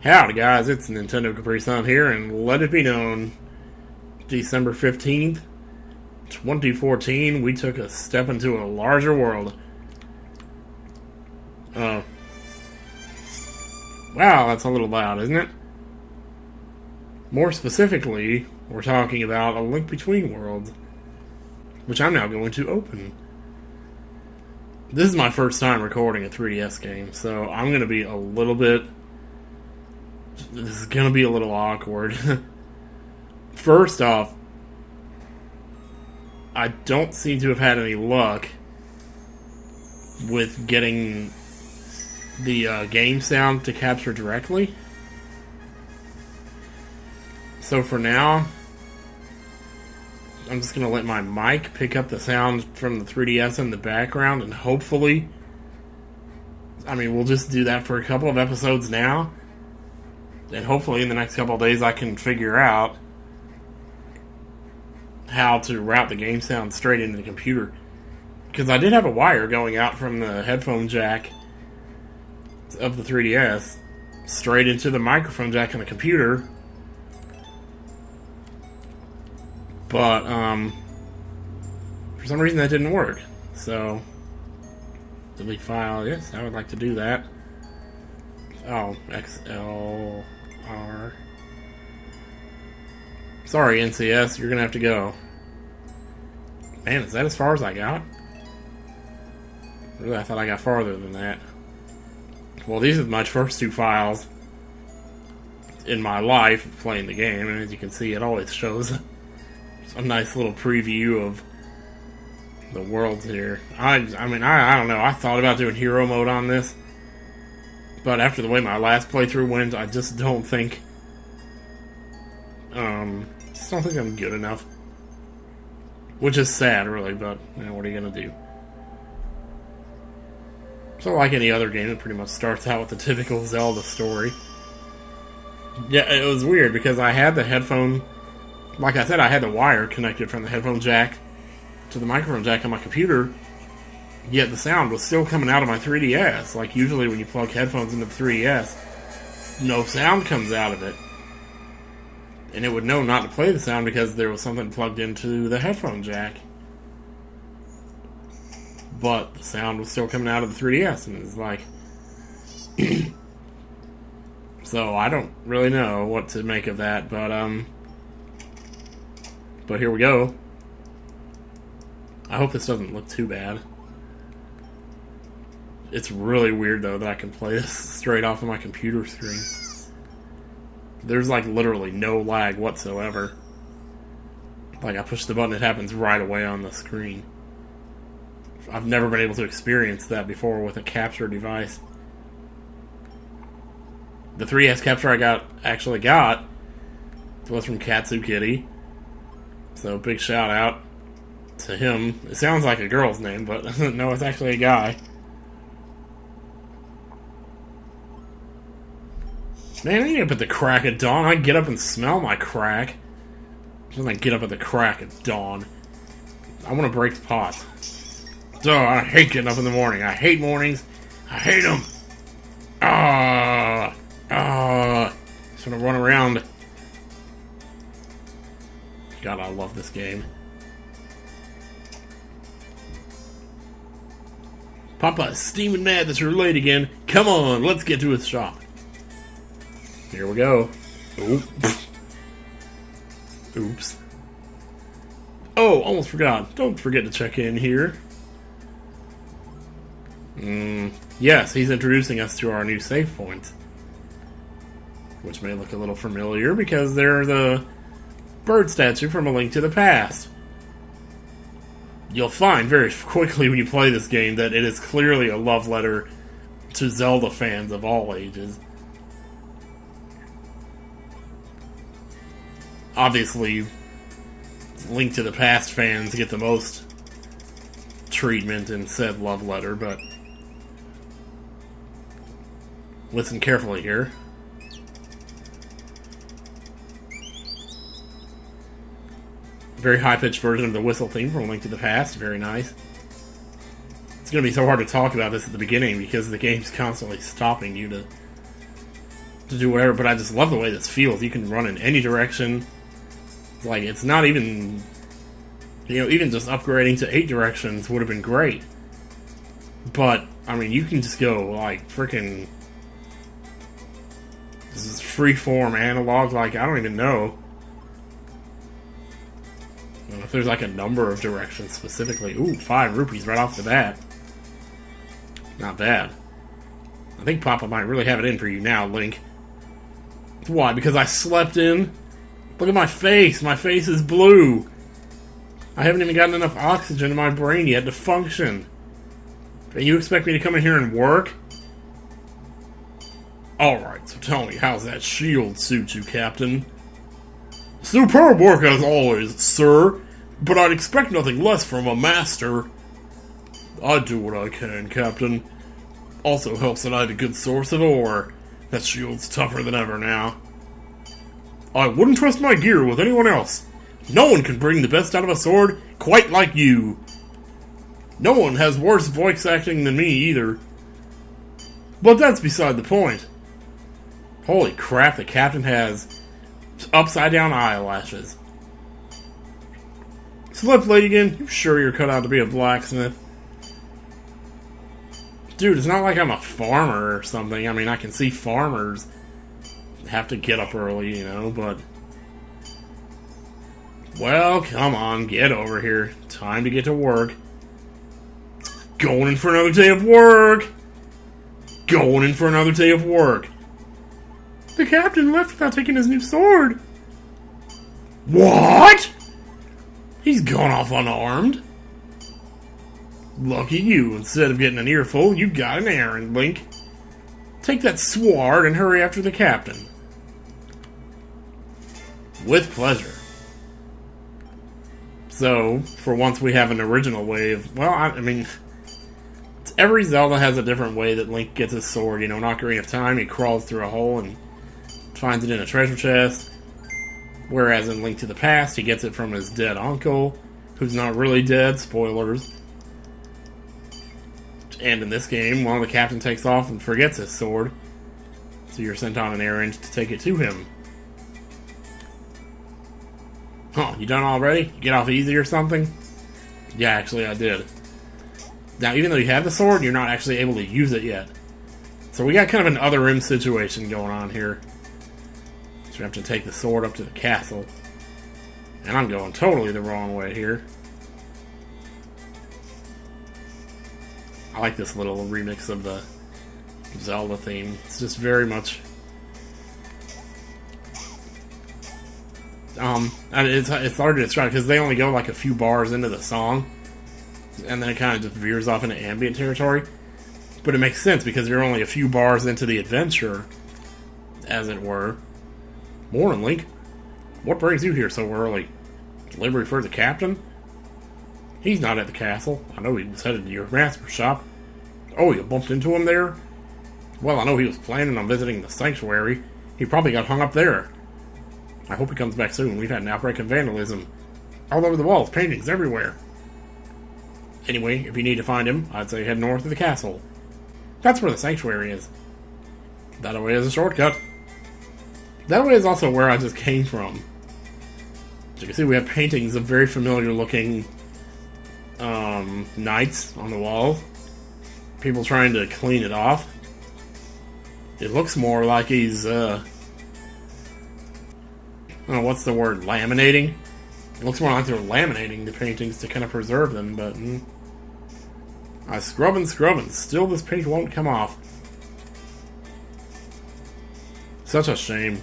Howdy guys, it's Nintendo Capri Sun here, and let it be known, December 15th, 2014, we took a step into a larger world. Wow, that's a little loud, isn't it? More specifically, we're talking about A Link Between Worlds, which I'm now going to open. This is my first time recording a 3DS game, so I'm going to be a little bit... This is going to be a little awkward. First off, I don't seem to have had any luck with getting the game sound to capture directly. So for now, I'm just going to let my mic pick up the sound from the 3DS in the background, and hopefully, we'll just do that for a couple of episodes now. And hopefully in the next couple of days I can figure out how to route the game sound straight into the computer. Because I did have a wire going out from the headphone jack of the 3DS straight into the microphone jack on the computer. But, for some reason that didn't work. So, delete file, yes, I would like to do that. Oh, XLR. Sorry, NCS, you're gonna have to go. Man, is that as far as I got? Really, I thought I got farther than that. Well, these are my first two files in my life of playing the game, and as you can see, it always shows a nice little preview of the world here. I don't know, I thought about doing hero mode on this, but after the way my last playthrough went, I just don't think I'm good enough. Which is sad, really, but what are you gonna do? So like any other game, it pretty much starts out with the typical Zelda story. Yeah, it was weird because I had the headphone, like I said, I had the wire connected from the headphone jack to the microphone jack on my computer, yet the sound was still coming out of my 3DS. Like usually when you plug headphones into the 3DS, no sound comes out of it. And it would know not to play the sound because there was something plugged into the headphone jack. But the sound was still coming out of the 3DS, and it was like... So I don't really know what to make of that, but here we go. I hope this doesn't look too bad. It's really weird, though, that I can play this straight off of my computer screen. There's, like, literally no lag whatsoever. Like, I push the button, it happens right away on the screen. I've never been able to experience that before with a capture device. The 3DS capture I actually got was from Katsu Kitty. So, big shout out to him. It sounds like a girl's name, but no, it's actually a guy. Man, I ain't up at the crack of dawn. I get up and smell my crack. Doesn't I get up at the crack of dawn? I want to break the pot. Duh, I hate getting up in the morning. I hate mornings. I hate them. Just want to run around. God, I love this game. Papa is steaming mad that you're late again. Come on, let's get to his shop. Here we go. Oops. Oh, almost forgot. Don't forget to check in here. Yes, he's introducing us to our new save points. Which may look a little familiar because they're the bird statue from A Link to the Past. You'll find very quickly when you play this game that it is clearly a love letter to Zelda fans of all ages. Obviously, Link to the Past fans get the most treatment in said love letter, but listen carefully here. Very high-pitched version of the whistle theme from A Link to the Past. Very nice. It's going to be so hard to talk about this at the beginning because the game's constantly stopping you to to do whatever, but I just love the way this feels. You can run in any direction. Like, it's not even, you know, even just upgrading to 8 directions would have been great. But, I mean, you can just go, like, freaking, this is freeform analog, like, I don't even know. I don't know if there's, like, a number of directions specifically. Ooh, 5 rupees right off the bat. Not bad. I think Papa might really have it in for you now, Link. Why? Because I slept in? Look at my face. My face is blue. I haven't even gotten enough oxygen in my brain yet to function. And you expect me to come in here and work? Alright, so tell me, how's that shield suit you, Captain? Superb work as always, sir. But I'd expect nothing less from a master. I do what I can, Captain. Also helps that I had a good source of ore. That shield's tougher than ever now. I wouldn't trust my gear with anyone else. No one can bring the best out of a sword quite like you. No one has worse voice acting than me either. But that's beside the point. Holy crap, the Captain has upside down eyelashes. Slip Ladigan, you sure you're cut out to be a blacksmith? Dude, it's not like I'm a farmer or something. I mean, I can see farmers have to get up early, you know, but... Well, come on, get over here. Time to get to work. Going in for another day of work! Going in for another day of work. The Captain left without taking his new sword. What? He's gone off unarmed. Lucky you, instead of getting an earful, you got an errand, Link. Take that sword and hurry after the Captain. With pleasure. So, for once we have an original way of... Well, I mean... Every Zelda has a different way that Link gets his sword. You know, in Ocarina of Time, he crawls through a hole and finds it in a treasure chest. Whereas in Link to the Past, he gets it from his dead uncle, who's not really dead, spoilers. And in this game, well, the Captain takes off and forgets his sword. So you're sent on an errand to take it to him. Huh, you done already? You get off easy or something? Yeah, actually I did. Now, even though you have the sword, you're not actually able to use it yet. So we got kind of an other rim situation going on here. So we have to take the sword up to the castle. And I'm going totally the wrong way here. I like this little remix of the Zelda theme. It's just very much... it's hard to describe because they only go like a few bars into the song. And then it kind of just veers off into ambient territory. But it makes sense because you're only a few bars into the adventure, as it were. Morning, Link. What brings you here so early? Delivery for the Captain? He's not at the castle. I know he was headed to your master's shop. Oh, you bumped into him there? Well, I know he was planning on visiting the sanctuary. He probably got hung up there. I hope he comes back soon. We've had an outbreak of vandalism. All over the walls, paintings everywhere. Anyway, if you need to find him, I'd say head north of the castle. That's where the sanctuary is. That way is a shortcut. That way is also where I just came from. As you can see, we have paintings of very familiar looking knights on the wall. People trying to clean it off. It looks more like he's, I don't know, what's the word? Laminating? It looks more like they're laminating the paintings to kind of preserve them, but... I scrub and still this paint won't come off. Such a shame.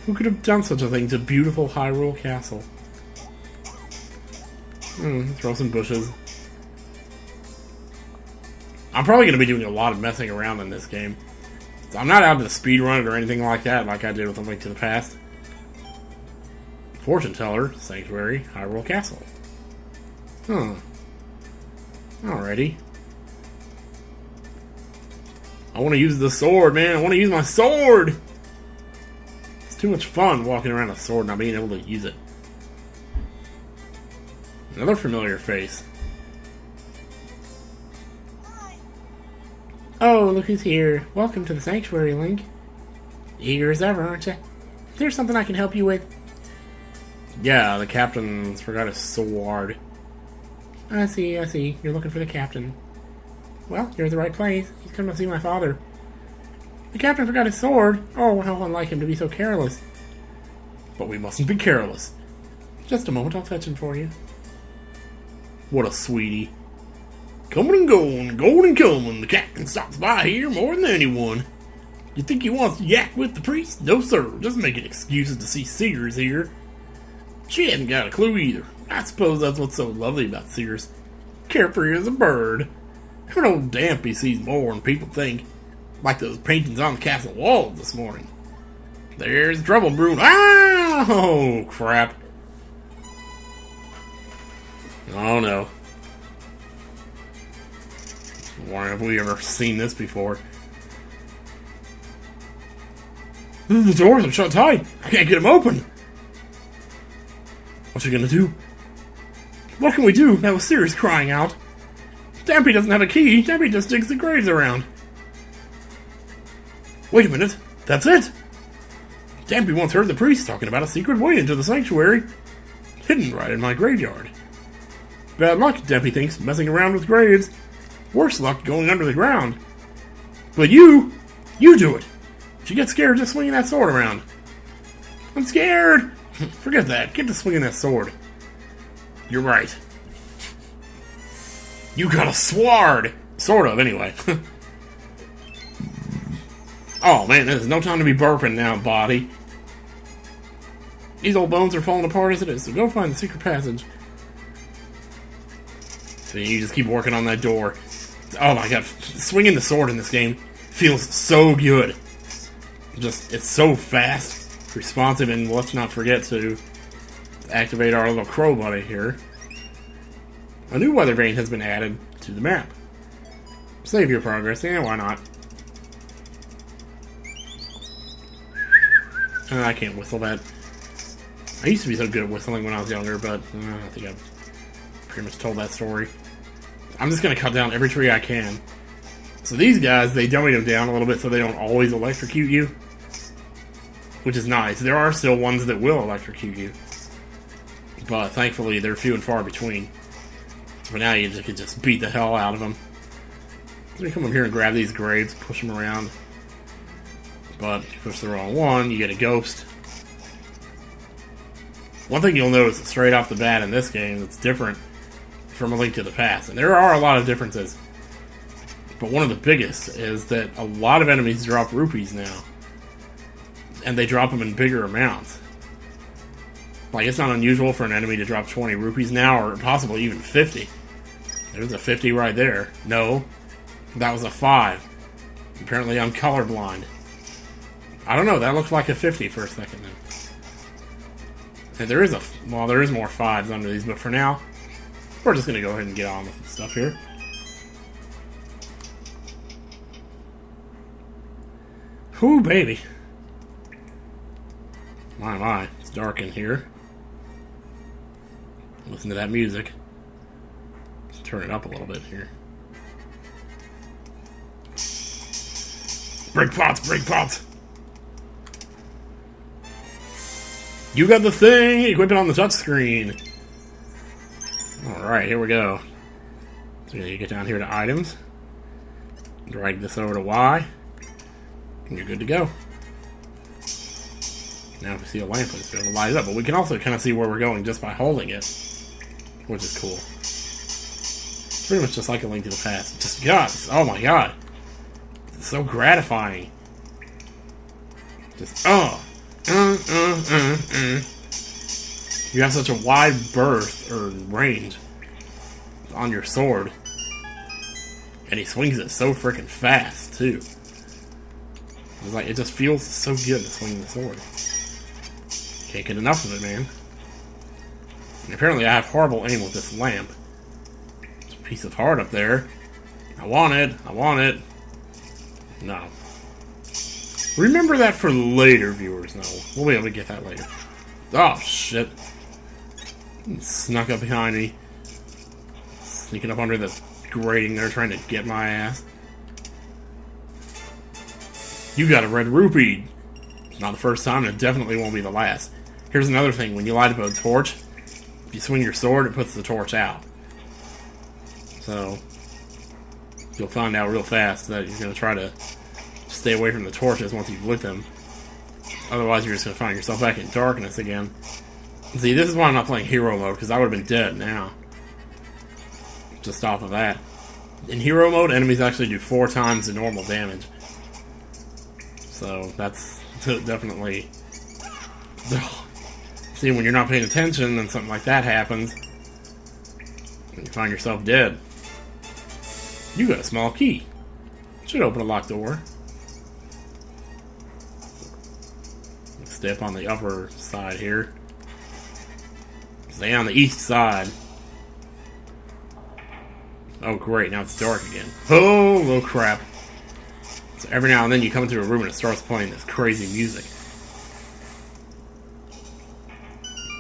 Who could have done such a thing to beautiful Hyrule Castle? Throw some bushes. I'm probably going to be doing a lot of messing around in this game. So I'm not out to speedrun it or anything like that, like I did with A Link to the Past. Fortune Teller, Sanctuary, Hyrule Castle. Huh. Alrighty. I want to use the sword, man. I want to use my sword! It's too much fun walking around with a sword and not being able to use it. Another familiar face. Oh, look who's here. Welcome to the sanctuary, Link. Eager as ever, aren't you? Is there something I can help you with? Yeah, the captain's forgot his sword. I see. You're looking for the captain. Well, you're at the right place. He's come to see my father. The captain forgot his sword. Oh, how unlike him to be so careless. But we mustn't be careless. Just a moment, I'll fetch him for you. What a sweetie. Coming and going and coming. The captain stops by here more than anyone. You think he wants to yak with the priest? No, sir. Just making excuses to see Sears here. She hasn't got a clue either. I suppose that's what's so lovely about Sears. Carefree as a bird. Her old Dampy sees more than people think. Like those paintings on the castle walls this morning. There's trouble brewing. Oh, crap. Oh, no. Why have we ever seen this before? The doors are shut tight. I can't get them open. What's she gonna do? What can we do? That was Sirius crying out. Dampy doesn't have a key. Dampy just digs the graves around. Wait a minute. That's it. Dampy once heard the priest talking about a secret way into the sanctuary. Hidden right in my graveyard. Bad luck, Dampy thinks, messing around with graves. Worse luck going under the ground. But you do it. If you get scared, just swinging that sword around. I'm scared. Forget that. Get to swinging that sword. You're right. You got a sword! Sort of, anyway. Oh, man, there's no time to be burping now, body. These old bones are falling apart as it is, so go find the secret passage. So you just keep working on that door. Oh my god, swinging the sword in this game feels so good. It's so fast, responsive, and let's not forget to activate our little crow buddy here. A new weather vane has been added to the map. Save your progress, yeah, why not? I can't whistle that. I used to be so good at whistling when I was younger, but I think I've pretty much told that story. I'm just going to cut down every tree I can. So these guys, they dummy them down a little bit so they don't always electrocute you. Which is nice. There are still ones that will electrocute you. But thankfully, they're few and far between. So for now, you can just beat the hell out of them. So you come up here and grab these graves, push them around. But if you push the wrong one, you get a ghost. One thing you'll notice straight off the bat in this game that's different from A Link to the Past, and there are a lot of differences, but one of the biggest is that a lot of enemies drop rupees now. And they drop them in bigger amounts. Like, it's not unusual for an enemy to drop 20 rupees now, or possibly even 50. There's a 50 right there. No, that was a 5. Apparently I'm colorblind. I don't know, that looked like a 50 for a second then. And there is there is more 5s under these, but for now, we're just gonna go ahead and get on with the stuff here. Whoo, baby. My, it's dark in here. Listen to that music. Let's turn it up a little bit here. Break pots! You got the thing! Equip it on the touchscreen! Alright, here we go. So you get down here to items. Drag this over to Y. And you're good to go. Now if we see a lamp, it's going to light it up. But we can also kind of see where we're going just by holding it. Which is cool. It's pretty much just like A Link to the Past. Just, God, oh my god. It's so gratifying. Just, You have such a wide berth, or range, on your sword. And he swings it so freaking fast, too. It's like, it just feels so good to swing the sword. Can't get enough of it, man. And apparently I have horrible aim with this lamp. There's a piece of heart up there. I want it. No. Remember that for later, viewers. No, we'll be able to get that later. Oh, shit. He snuck up behind me. Sneaking up under the grating there, trying to get my ass. You got a red rupee. Not the first time, and it definitely won't be the last. Here's another thing. When you light up a torch, if you swing your sword, it puts the torch out. So, you'll find out real fast that you're going to try to stay away from the torches once you've lit them. Otherwise, you're just going to find yourself back in darkness again. See, this is why I'm not playing hero mode, because I would have been dead now. Just off of that. In hero mode, enemies actually do 4 times the normal damage. So, that's definitely... See, when you're not paying attention, then something like that happens, and you find yourself dead. You got a small key. Should open a locked door. Step on the upper side here. Stay on the east side. Oh great, now it's dark again. Oh crap. So every now and then you come into a room and it starts playing this crazy music.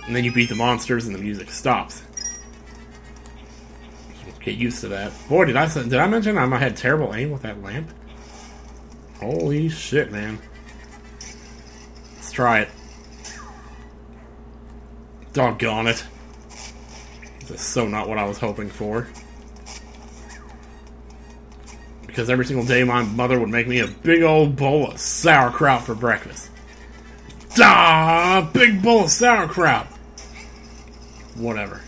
And then you beat the monsters and the music stops. Get used to that. Boy, did I mention I had terrible aim with that lamp? Holy shit, man. Let's try it. Doggone it. This is so not what I was hoping for. Because every single day my mother would make me a big old bowl of sauerkraut for breakfast. Big bowl of sauerkraut! Whatever.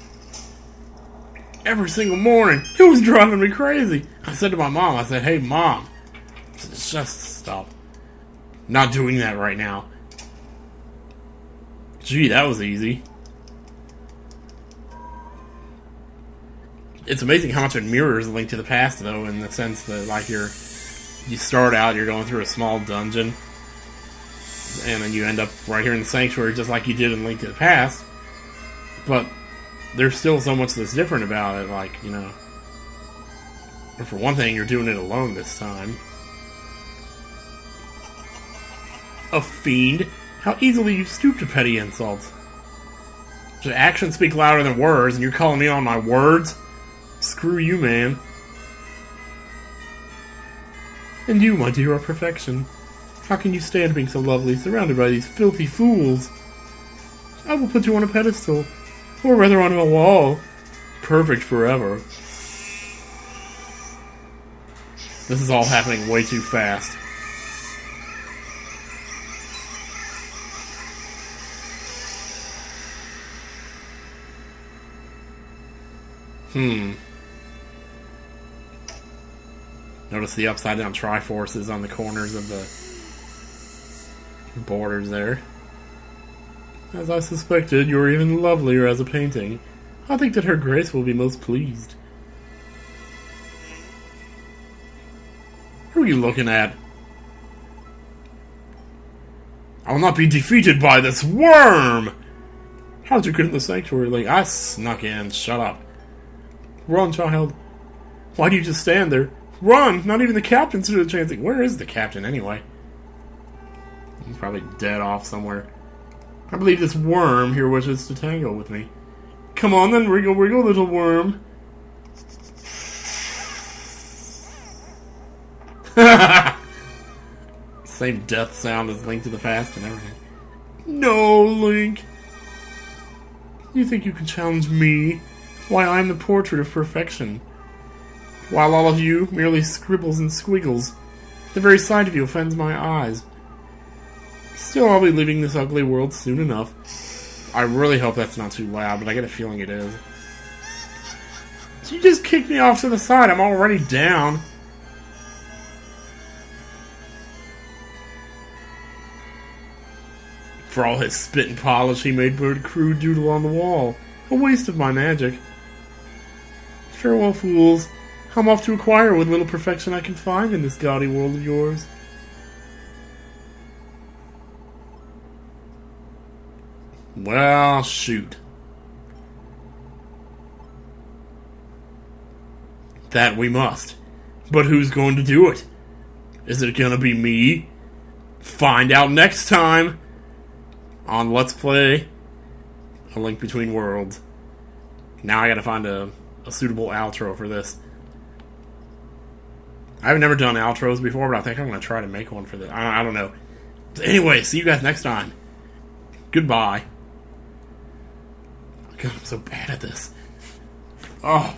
Every single morning. It was driving me crazy. I said to my mom, I said, hey mom, just stop. Not doing that right now. Gee, that was easy. It's amazing how much it mirrors A Link to the Past, though, in the sense that, like, you start out, you're going through a small dungeon, and then you end up right here in the Sanctuary, just like you did in Link to the Past, but there's still so much that's different about it, like, you know, for one thing, you're doing it alone this time. A fiend? How easily you stoop to petty insults. Should actions speak louder than words, and you're calling me on my words? Screw you, man. And you, my dear, are perfection. How can you stand being so lovely, surrounded by these filthy fools? I will put you on a pedestal, or rather on a wall. Perfect forever. This is all happening way too fast. Notice the upside down Triforces on the corners of the borders there. As I suspected, you're even lovelier as a painting. I think that her grace will be most pleased. Who are you looking at? I will not be defeated by this worm! How'd you get in the sanctuary, Link? I snuck in. Shut up. Run, child. Why do you just stand there? Run! Not even the captain stood a chance. Where is the captain, anyway? He's probably dead off somewhere. I believe this worm here wishes to tangle with me. Come on then, wriggle, wriggle, little worm. Same death sound as Link to the Past and everything. No, Link. You think you can challenge me? Why, I'm the portrait of perfection. While all of you merely scribbles and squiggles. The very sight of you offends my eyes. Still, I'll be leaving this ugly world soon enough. I really hope that's not too loud, but I get a feeling it is. You just kicked me off to the side. I'm already down. For all his spit and polish, he made but a crude doodle on the wall. A waste of my magic. Farewell, fools. I'm off to acquire what little perfection I can find in this gaudy world of yours. Well, shoot. That we must. But who's going to do it? Is it gonna be me? Find out next time on Let's Play A Link Between Worlds. Now I gotta find a suitable outro for this. I've never done outros before, but I think I'm gonna try to make one for this. I don't know. So anyway, see you guys next time. Goodbye. God, I'm so bad at this. Oh.